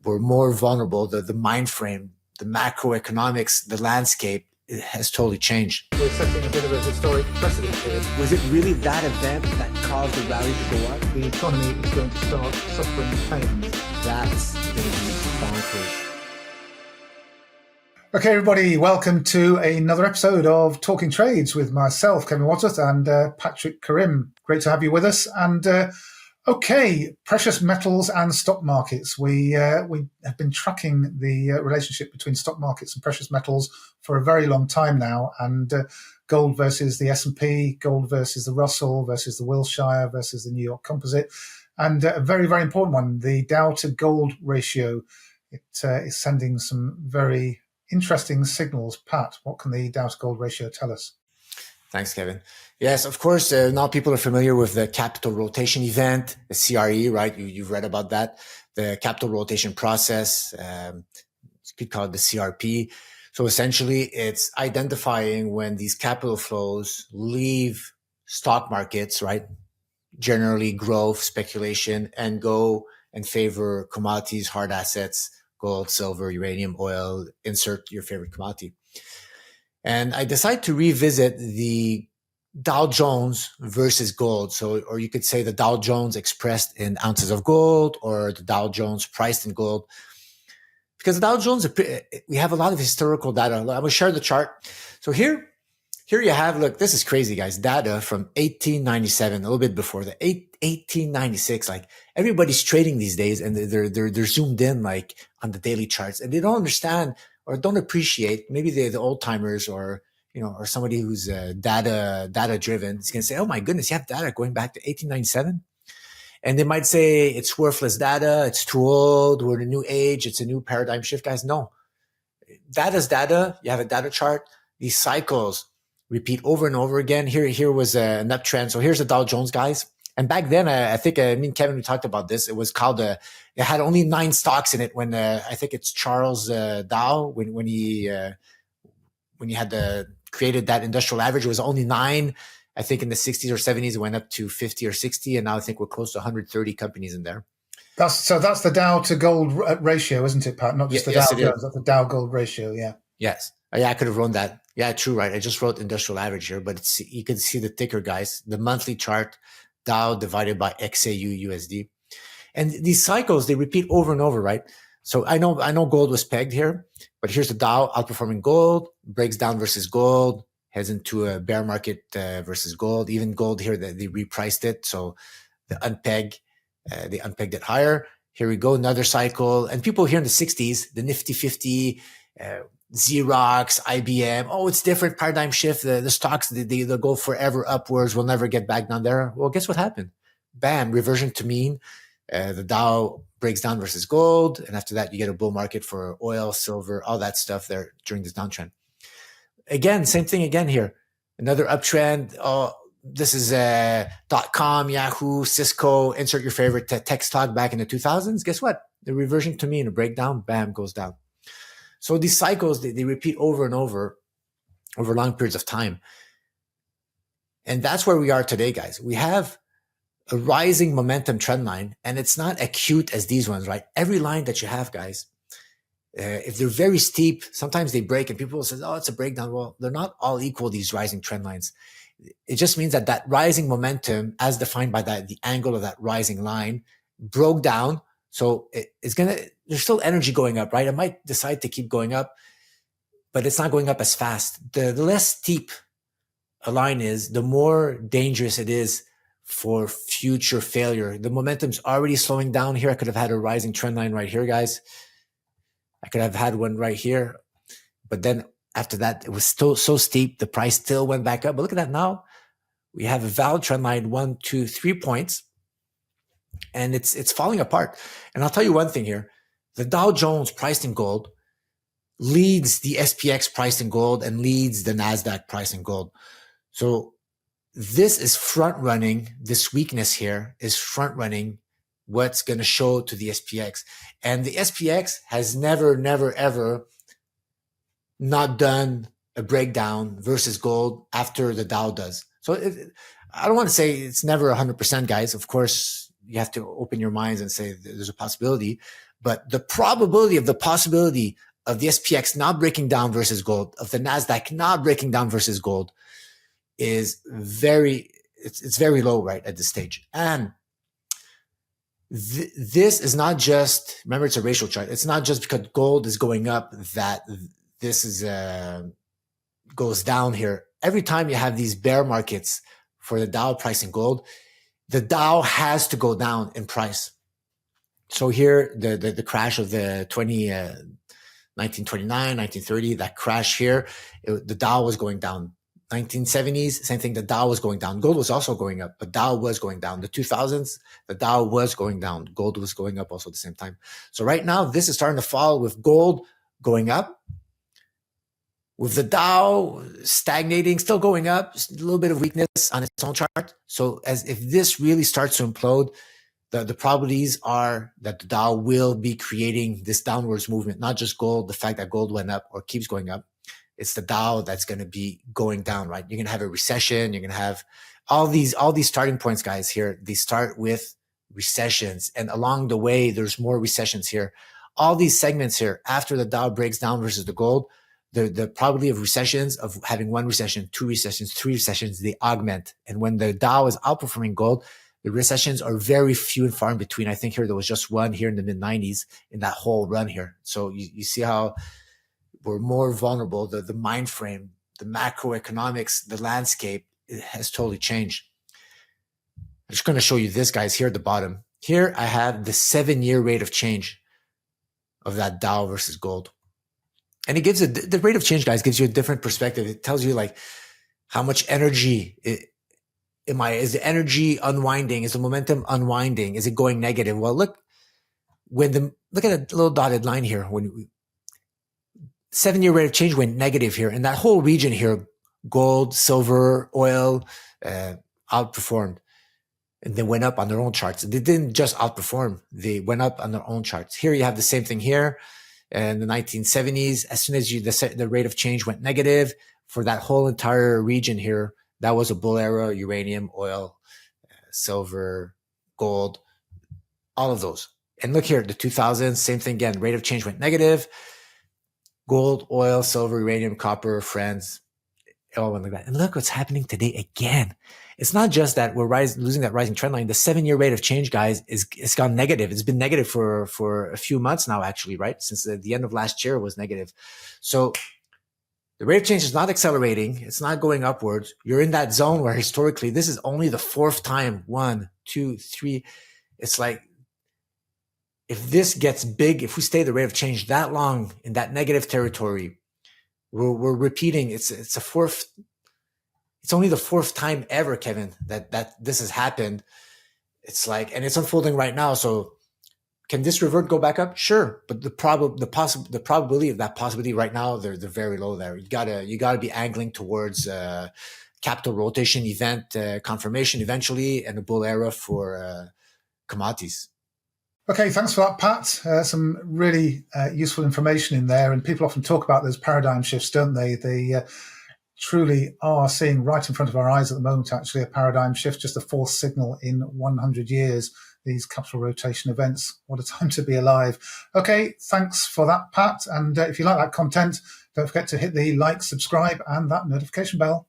we're more vulnerable. The mind frame, the macroeconomics, the landscape, it has totally changed. We're setting a bit of a historic precedent here. Was it really that event that caused the rally to go up? The economy is going to start suffering pains. That's going to be bonkers. Okay, everybody, welcome to another episode of Talking Trades with myself, Kevin Wadsworth, and Patrick Karim. Great to have you with us. And okay, precious metals and stock markets. We have been tracking the relationship between stock markets and precious metals for a very long time now. And gold versus the S&P, gold versus the Russell versus the Wilshire versus the New York Composite. And a very, very important one, the Dow to gold ratio. It is sending some very interesting signals. Pat, what can the Dow to gold ratio tell us? Thanks, Kevin. Yes, of course, now people are familiar with the capital rotation event, the CRE, right? You've read about that. The capital rotation process, you could call it the CRP. So essentially, it's identifying when these capital flows leave stock markets, right? Generally growth, speculation, and go and favor commodities, hard assets, gold, silver, uranium, oil, insert your favorite commodity. And I decided to revisit the Dow Jones versus gold. So, or you could say the Dow Jones expressed in ounces of gold or the Dow Jones priced in gold. Because the Dow Jones, we have a lot of historical data. I'm going to share the chart. So here you have, look, this is crazy, guys. Data from 1897, a little bit before the 1896. Like everybody's trading these days, and they're zoomed in like on the daily charts, and they don't understand or don't appreciate. Maybe the old timers or somebody who's data driven is going to say, "Oh my goodness, you have data going back to 1897," and they might say it's worthless data. It's too old. We're in a new age. It's a new paradigm shift, guys. No, data's data. You have a data chart. These cycles repeat over and over again. Here was an uptrend. So here's the Dow Jones, guys. And back then, I think me and Kevin, we talked about this. It was called it had only 9 stocks in it when I think it's Charles Dow when he had created that industrial average. It was only 9. I think in the 60s or 70s, it went up to 50 or 60, and now I think we're close to 130 companies in there. That's the Dow to gold ratio, isn't it, Pat? Not just the Dow Jones, that's the Dow gold ratio. Yeah. Yes. Yeah, I could have wrote that. Yeah, true, right. I just wrote industrial average here, but you can see the ticker, guys. The monthly chart, Dow divided by XAU USD. And these cycles, they repeat over and over, right? So I know gold was pegged here, but here's the Dow outperforming gold, breaks down versus gold, heads into a bear market versus gold. Even gold here, they repriced it. So they unpegged it higher. Here we go, another cycle. And people here in the 60s, the Nifty 50, Xerox, IBM. Oh, it's different paradigm shift. The stocks, they'll go forever upwards. We'll never get back down there. Well, guess what happened? Bam, reversion to mean. The Dow breaks down versus gold. And after that, you get a bull market for oil, silver, all that stuff there during this downtrend. Again, same thing again here. Another uptrend. Oh, this is .com, Yahoo, Cisco, insert your favorite tech stock back in the 2000s. Guess what? The reversion to mean, a breakdown, bam, goes down. So these cycles, they repeat over and over long periods of time. And that's where we are today, guys. We have a rising momentum trend line, and it's not acute as these ones, right? Every line that you have, guys, if they're very steep, sometimes they break and people will say, oh, it's a breakdown. Well, they're not all equal, these rising trend lines. It just means that rising momentum, as defined by the angle of that rising line, broke down. So there's still energy going up, right? It might decide to keep going up, but it's not going up as fast. The less steep a line is, the more dangerous it is for future failure. The momentum's already slowing down here. I could have had a rising trend line right here, guys. I could have had one right here, but then after that, it was still so steep. The price still went back up. But look at that now. We have a valid trend line, 1, 2, 3 points. And it's falling apart. And I'll tell you one thing here. The Dow Jones priced in gold leads the SPX priced in gold and leads the NASDAQ priced in gold. So this is front running. This weakness here is front running what's going to show to the SPX. And the SPX has never, ever not done a breakdown versus gold after the Dow does. So I don't want to say it's never 100%, guys. Of course, you have to open your minds and say there's a possibility. But the probability of the possibility of the SPX not breaking down versus gold, of the NASDAQ not breaking down versus gold is it's very low right at this stage. And this is not just, remember it's a ratio chart. It's not just because gold is going up that this is goes down here. Every time you have these bear markets for the Dow price in gold, the Dow has to go down in price. So here, the crash of the 1929, 1930, that crash here, the Dow was going down. 1970s, same thing, the Dow was going down. Gold was also going up, but Dow was going down. The 2000s, the Dow was going down. Gold was going up also at the same time. So right now, this is starting to fall with gold going up, with the Dow stagnating, still going up, just a little bit of weakness on its own chart. So as if this really starts to implode, the probabilities are that the Dow will be creating this downwards movement, not just gold, the fact that gold went up or keeps going up. It's the Dow that's going to be going down, right? You're going to have a recession. You're going to have all these starting points, guys, here. They start with recessions. And along the way, there's more recessions here. All these segments here, after the Dow breaks down versus the gold, the probability of recessions, of having one recession, two recessions, three recessions, they augment. And when the Dow is outperforming gold, the recessions are very few and far in between. I think here there was just one here in the mid-90s in that whole run here. So you see how we're more vulnerable. The mind frame, the macroeconomics, the landscape, it has totally changed. I'm just going to show you this, guys, here at the bottom. Here I have the 7-year rate of change of that Dow versus gold. And it gives the rate of change, guys, gives you a different perspective. It tells you like how much energy is the energy unwinding? Is the momentum unwinding? Is it going negative? Well, look at the little dotted line here. When 7-year rate of change went negative here, and that whole region here, gold, silver, oil, outperformed. And they went up on their own charts. They didn't just outperform. They went up on their own charts. Here you have the same thing here. In the 1970s, as soon as the rate of change went negative for that whole entire region here, that was a bull era, uranium, oil, silver, gold, all of those. And look here, the 2000s, same thing again. Rate of change went negative. Gold, oil, silver, uranium, copper, friends, all went like that. And look what's happening today again. It's not just that we're losing that rising trend line. The 7-year rate of change, guys, it's gone negative. It's been negative for a few months now, actually, right? Since the end of last year, it was negative. So the rate of change is not accelerating. It's not going upwards. You're in that zone where historically, this is only the 4th time. 1, 2, 3. It's like, if this gets big, if we stay the rate of change that long in that negative territory, we're repeating. It's only the 4th time ever, Kevin, that this has happened. It's like, and it's unfolding right now. So can this revert, go back up? Sure, but the probability of that possibility right now, they're very low there. You gotta be angling towards capital rotation event confirmation eventually, and a bull era for commodities. Okay, thanks for that, Pat. Some really useful information in there. And people often talk about those paradigm shifts, don't they? They truly are seeing right in front of our eyes at the moment, actually, a paradigm shift, just the 4th signal in 100 years, these capital rotation events. What a time to be alive. Okay, thanks for that, Pat. And if you like that content, don't forget to hit the like, subscribe, and that notification bell.